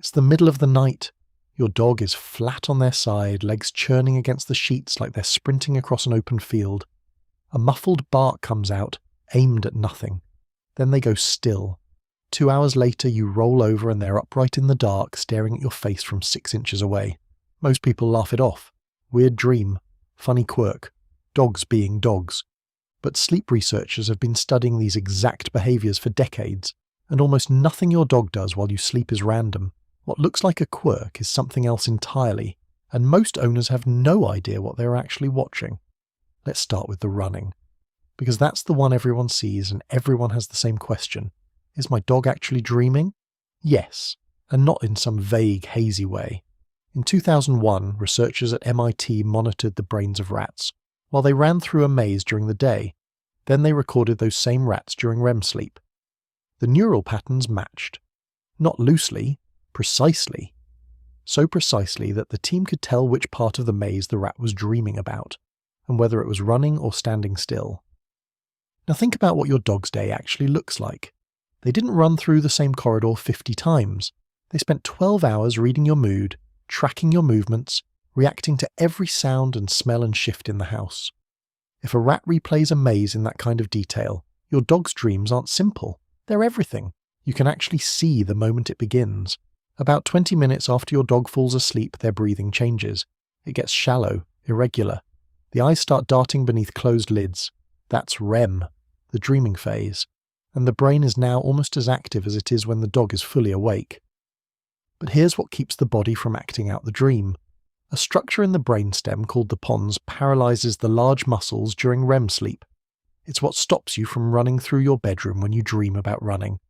It's the middle of the night. Your dog is flat on their side, legs churning against the sheets like they're sprinting across an open field. A muffled bark comes out, aimed at nothing. Then they go still. 2 hours later you roll over and they're upright in the dark, staring at your face from 6 inches away. Most people laugh it off. Weird dream. Funny quirk. Dogs being dogs. But sleep researchers have been studying these exact behaviours for decades, and almost nothing your dog does while you sleep is random. What looks like a quirk is something else entirely, and most owners have no idea what they're actually watching. Let's start with the running, because that's the one everyone sees and everyone has the same question. Is my dog actually dreaming? Yes, and not in some vague, hazy way. In 2001, researchers at MIT monitored the brains of rats while they ran through a maze during the day. Then they recorded those same rats during REM sleep. The neural patterns matched. Not loosely, precisely. So precisely that the team could tell which part of the maze the rat was dreaming about, and whether it was running or standing still. Now think about what your dog's day actually looks like. They didn't run through the same corridor 50 times. They spent 12 hours reading your mood, tracking your movements, reacting to every sound and smell and shift in the house. If a rat replays a maze in that kind of detail, your dog's dreams aren't simple. They're everything. You can actually see the moment it begins. About 20 minutes after your dog falls asleep, their breathing changes. It gets shallow, irregular. The eyes start darting beneath closed lids. That's REM, the dreaming phase. And the brain is now almost as active as it is when the dog is fully awake. But here's what keeps the body from acting out the dream. A structure in the brainstem called the pons paralyzes the large muscles during REM sleep. It's what stops you from running through your bedroom when you dream about running.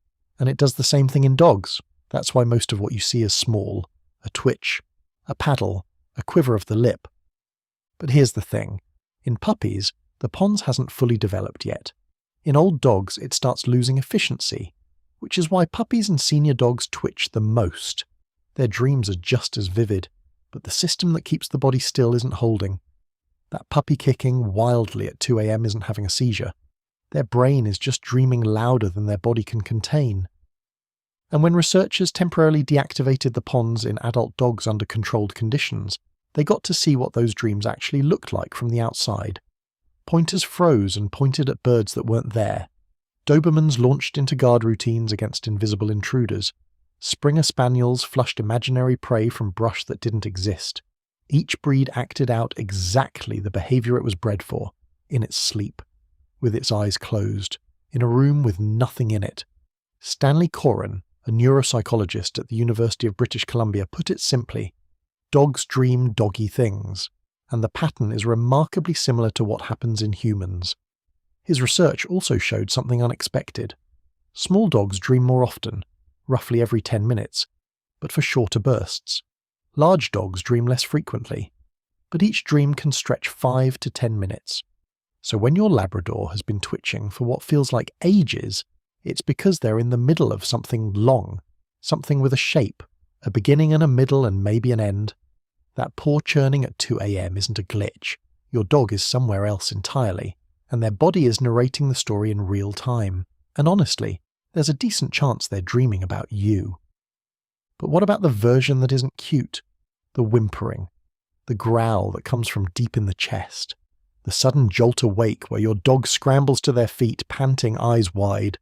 And it does the same thing in dogs. That's why most of what you see is small. A twitch, a paddle, a quiver of the lip. But here's the thing. In puppies, the pons hasn't fully developed yet. In old dogs, it starts losing efficiency, which is why puppies and senior dogs twitch the most. Their dreams are just as vivid, but the system that keeps the body still isn't holding. That puppy kicking wildly at 2 a.m. isn't having a seizure. Their brain is just dreaming louder than their body can contain. And when researchers temporarily deactivated the pons in adult dogs under controlled conditions, they got to see what those dreams actually looked like from the outside. Pointers froze and pointed at birds that weren't there. Dobermans launched into guard routines against invisible intruders. Springer Spaniels flushed imaginary prey from brush that didn't exist. Each breed acted out exactly the behavior it was bred for, in its sleep, with its eyes closed, in a room with nothing in it. Stanley Coren, a neuropsychologist at the University of British Columbia, put it simply: dogs dream doggy things, and the pattern is remarkably similar to what happens in humans. His research also showed something unexpected. Small dogs dream more often, roughly every 10 minutes, but for shorter bursts. Large dogs dream less frequently, but each dream can stretch 5 to 10 minutes. So when your Labrador has been twitching for what feels like ages, it's because they're in the middle of something long, something with a shape, a beginning and a middle and maybe an end. That paw churning at 2 a.m. isn't a glitch. Your dog is somewhere else entirely, and their body is narrating the story in real time. And honestly, there's a decent chance they're dreaming about you. But what about the version that isn't cute? The whimpering, the growl that comes from deep in the chest, the sudden jolt awake where your dog scrambles to their feet, panting, eyes wide,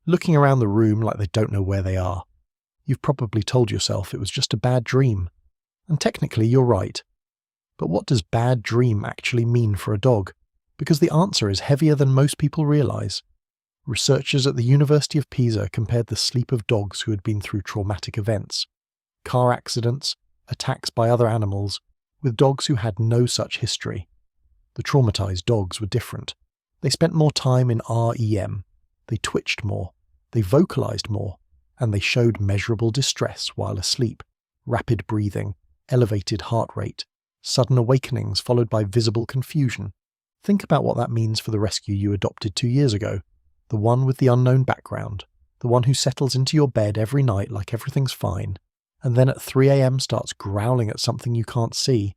looking around the room like they don't know where they are. You've probably told yourself it was just a bad dream. And technically you're right. But what does bad dream actually mean for a dog? Because the answer is heavier than most people realize. Researchers at the University of Pisa compared the sleep of dogs who had been through traumatic events, car accidents, attacks by other animals, with dogs who had no such history. The traumatized dogs were different. They spent more time in REM. They twitched more. They vocalized more. And they showed measurable distress while asleep. Rapid breathing, elevated heart rate, sudden awakenings followed by visible confusion. Think about what that means for the rescue you adopted 2 years ago. The one with the unknown background, the one who settles into your bed every night like everything's fine, and then at 3 a.m. starts growling at something you can't see.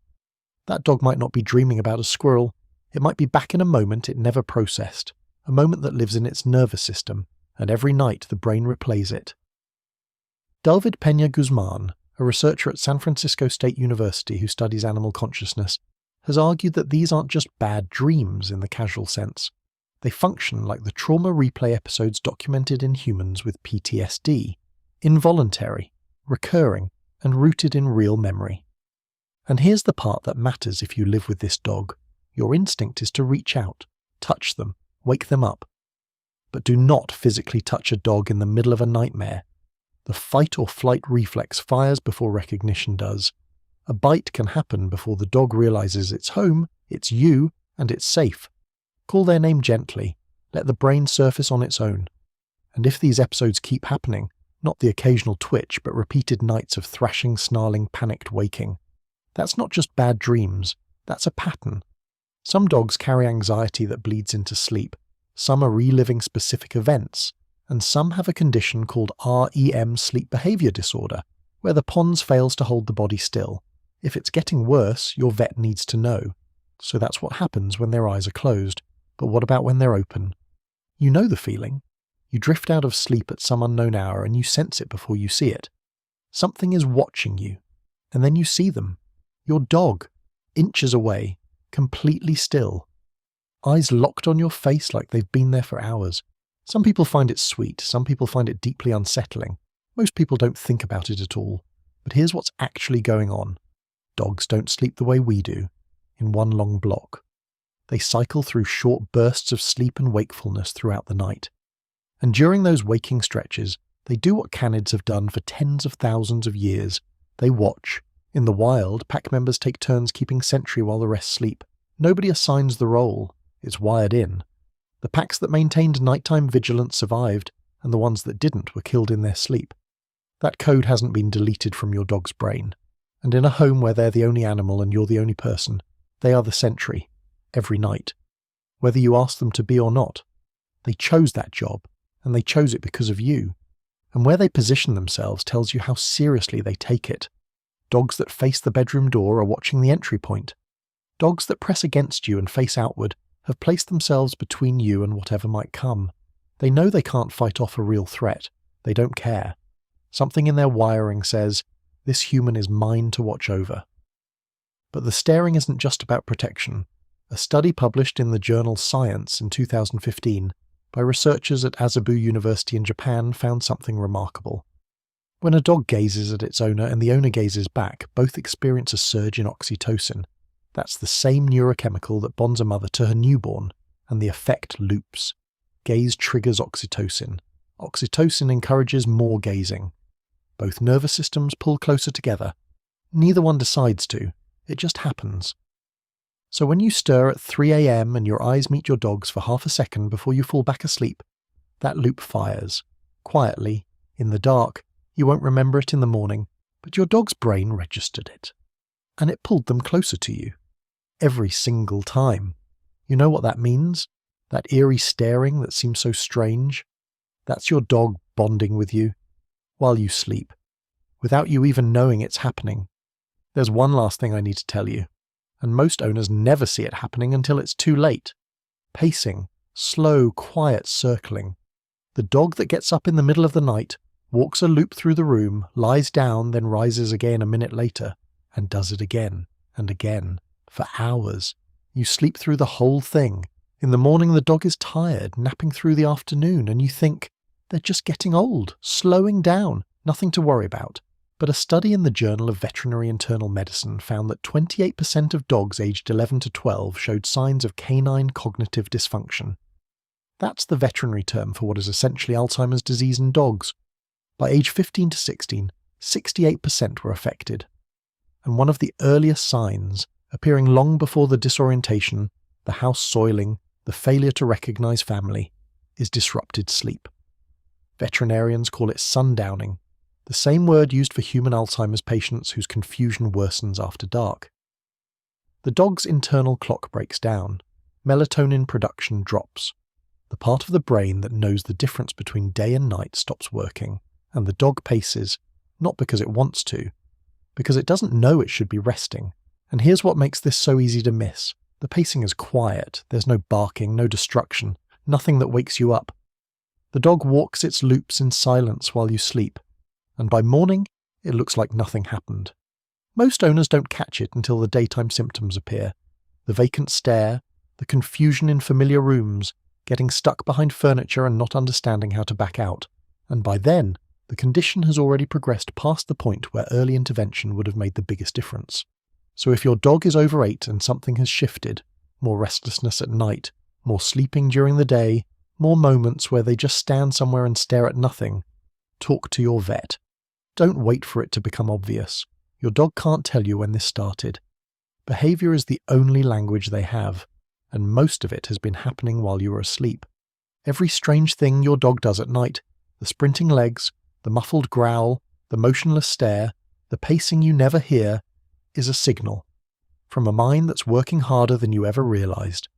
That dog might not be dreaming about a squirrel. It might be back in a moment it never processed, a moment that lives in its nervous system, and every night the brain replays it. David Peña Guzman, a researcher at San Francisco State University who studies animal consciousness, has argued that these aren't just bad dreams in the casual sense. They function like the trauma replay episodes documented in humans with PTSD, involuntary, recurring, and rooted in real memory. And here's the part that matters if you live with this dog. Your instinct is to reach out, touch them, wake them up. But do not physically touch a dog in the middle of a nightmare. The fight or flight reflex fires before recognition does. A bite can happen before the dog realizes it's home, it's you, and it's safe. Call their name gently. Let the brain surface on its own. And if these episodes keep happening, not the occasional twitch, but repeated nights of thrashing, snarling, panicked waking, that's not just bad dreams, that's a pattern. Some dogs carry anxiety that bleeds into sleep, some are reliving specific events, and some have a condition called REM sleep behavior disorder, where the pons fails to hold the body still. If it's getting worse, your vet needs to know. So that's what happens when their eyes are closed. But what about when they're open? You know the feeling. You drift out of sleep at some unknown hour and you sense it before you see it. Something is watching you, and then you see them. Your dog, inches away, completely still. Eyes locked on your face like they've been there for hours. Some people find it sweet, some people find it deeply unsettling. Most people don't think about it at all. But here's what's actually going on. Dogs don't sleep the way we do, in one long block. They cycle through short bursts of sleep and wakefulness throughout the night. And during those waking stretches, they do what canids have done for tens of thousands of years. They watch. In the wild, pack members take turns keeping sentry while the rest sleep. Nobody assigns the role. It's wired in. The packs that maintained nighttime vigilance survived, and the ones that didn't were killed in their sleep. That code hasn't been deleted from your dog's brain. And in a home where they're the only animal and you're the only person, they are the sentry, every night. Whether you ask them to be or not. They chose that job, and they chose it because of you. And where they position themselves tells you how seriously they take it. Dogs that face the bedroom door are watching the entry point. Dogs that press against you and face outward have placed themselves between you and whatever might come. They know they can't fight off a real threat. They don't care. Something in their wiring says, this human is mine to watch over. But the staring isn't just about protection. A study published in the journal Science in 2015 by researchers at Azabu University in Japan found something remarkable. When a dog gazes at its owner and the owner gazes back, both experience a surge in oxytocin. That's the same neurochemical that bonds a mother to her newborn, and the effect loops. Gaze triggers oxytocin. Oxytocin encourages more gazing. Both nervous systems pull closer together. Neither one decides to. It just happens. So when you stir at 3 a.m. and your eyes meet your dog's for half a second before you fall back asleep, that loop fires. Quietly, in the dark. You won't remember it in the morning, but your dog's brain registered it. And it pulled them closer to you. Every single time. You know what that means? That eerie staring that seems so strange? That's your dog bonding with you while you sleep, without you even knowing it's happening. There's one last thing I need to tell you, and most owners never see it happening until it's too late. Pacing, slow, quiet circling. The dog that gets up in the middle of the night, walks a loop through the room, lies down, then rises again a minute later, and does it again and again, for hours. You sleep through the whole thing. In the morning the dog is tired, napping through the afternoon, and you think, they're just getting old, slowing down, nothing to worry about. But a study in the Journal of Veterinary Internal Medicine found that 28% of dogs aged 11 to 12 showed signs of canine cognitive dysfunction. That's the veterinary term for what is essentially Alzheimer's disease in dogs. By age 15 to 16, 68% were affected. And one of the earliest signs, appearing long before the disorientation, the house soiling, the failure to recognize family, is disrupted sleep. Veterinarians call it sundowning, the same word used for human Alzheimer's patients whose confusion worsens after dark. The dog's internal clock breaks down. Melatonin production drops. The part of the brain that knows the difference between day and night stops working, and the dog paces, not because it wants to, because it doesn't know it should be resting. And here's what makes this so easy to miss. The pacing is quiet. There's no barking, no destruction, nothing that wakes you up. The dog walks its loops in silence while you sleep. and by morning, it looks like nothing happened. Most owners don't catch it until the daytime symptoms appear. The vacant stare, the confusion in familiar rooms, getting stuck behind furniture and not understanding how to back out. And by then, the condition has already progressed past the point where early intervention would have made the biggest difference. So if your dog is over 8 and something has shifted, more restlessness at night, more sleeping during the day, more moments where they just stand somewhere and stare at nothing, talk to your vet. Don't wait for it to become obvious. Your dog can't tell you when this started. Behavior is the only language they have, and most of it has been happening while you are asleep. Every strange thing your dog does at night, the sprinting legs, the muffled growl, the motionless stare, the pacing you never hear, is a signal from a mind that's working harder than you ever realized.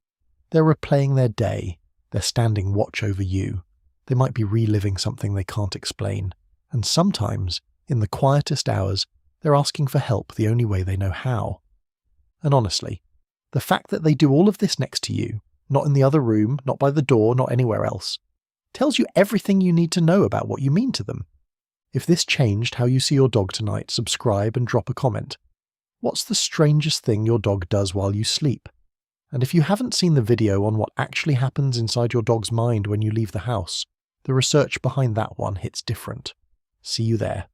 They're replaying their day. They're standing watch over you. They might be reliving something they can't explain. And sometimes, in the quietest hours, they're asking for help the only way they know how. And honestly, the fact that they do all of this next to you, not in the other room, not by the door, not anywhere else, tells you everything you need to know about what you mean to them. If this changed how you see your dog tonight, subscribe and drop a comment. What's the strangest thing your dog does while you sleep? And if you haven't seen the video on what actually happens inside your dog's mind when you leave the house, the research behind that one hits different. See you there.